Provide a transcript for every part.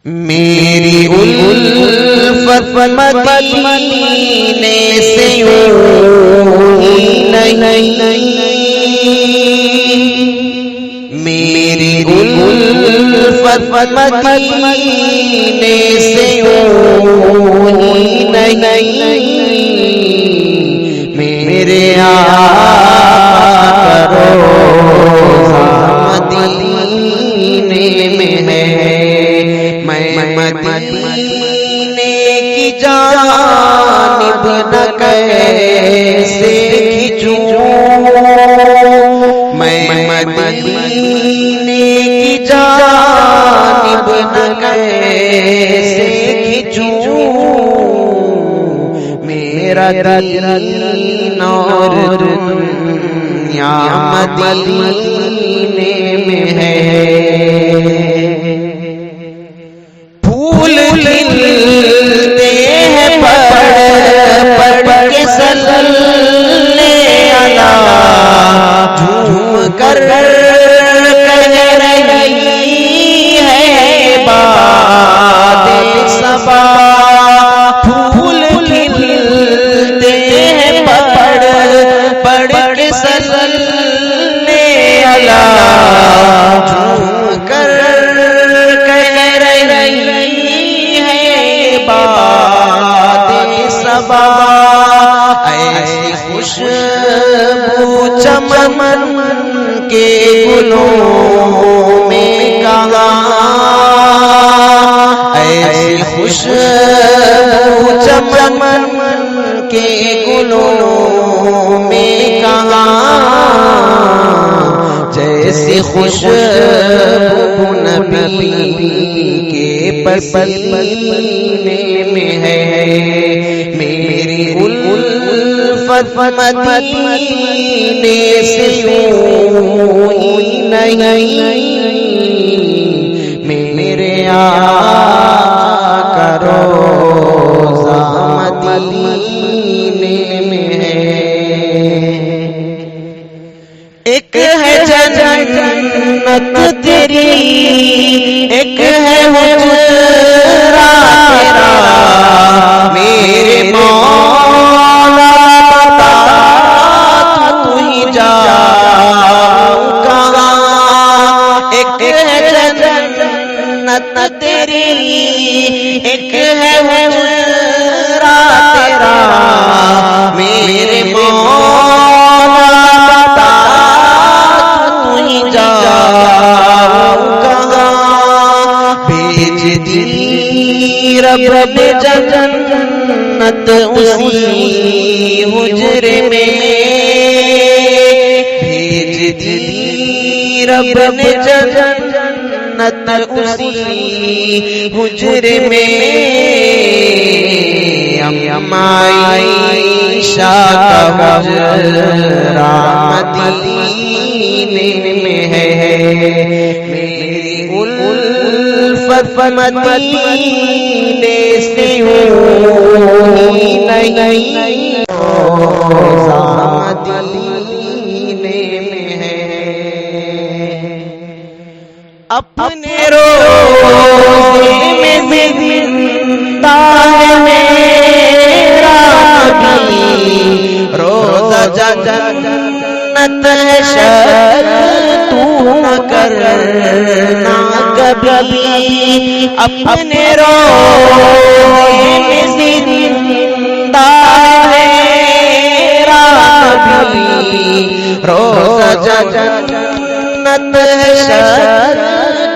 میری الفت مدینے سے یوں ہی نہیں، میری الفت مدینے سے یوں ہی نہیں، میرے آقا روضہ مدینے میں ہے، مدینے کی جانب نہ کیسے کھنچوں، میں مدینے کی جانب نہ کیسے کھنچوں، میرا دین اور دنیا مدینے میں ہے، کھلتے ہیں پڑھ کے صلی علی، جھوم کر کہہ رہی ہے بات صبا، پھول کھلتے ہیں پڑھ کے صلی علی، جھوم کر کہہ رہی بات صبا، ایسی خوشبو چمن کے گلوں میں کہاں، ایسی خوشبو چمن کے گلوں میں کہاں، جیسی خوشبو نبی کے پسینے میں ہے، میری الفت مدینے سے یوں ہی نہیں، میرے آقا روضہ مدینے میں ہے، ایک ہے جنت تیری، ایک ہے حجرہ تیرا، میرے مولا بتا تو ہی جاؤں کہاں، ایک ہے جنت تیری، ایک ہے حجرہ تیرا، میرے مولا بتا تو ہی جاؤں کہاں، بھیج دی رب نے جنت اسی حجرے میں، بھیج دی رب نے جنت اسی حجرے میں، عائشہ کا حجرہ مدینے میں ہے، میری الفت مدینے سے یوں ہی نہیں، روضہ مدینے میں ہے، اپنے روضے میں زندہ ہے میرا نبی، روضہ جنت ہے شک تو نہ کرنا کبھی، اپنے روضے میں زندہ ہے میرا نبی، روضہ جنت ہے شک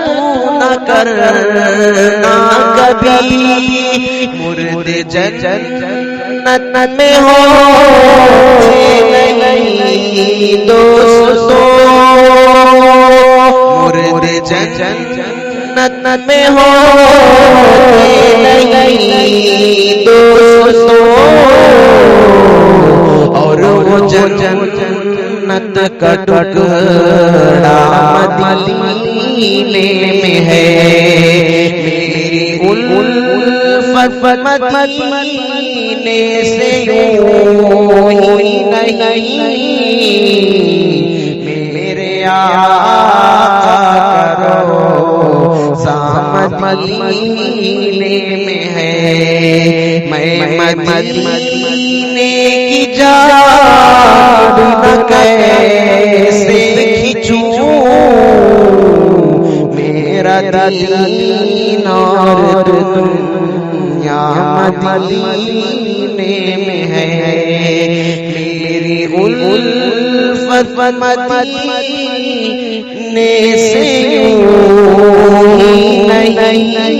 تو نہ کرنا کبھی، مرد جنت میں ہوتے نہیں دوستوں، مرد جنت میں ہوتے نہیں دوستوں، اور وہ جنت کا ٹکڑا مدینے میں ہے، میری الفت مدینے سے یوں ہی نہیں، میرے آقا روضہ مدینے میں ہے میں مدینے کی جان نہ کیسے کھینچوں میرا دین اور دنیا مدینے میں ہے میری الفت مدینے سے یوں ہی نہیں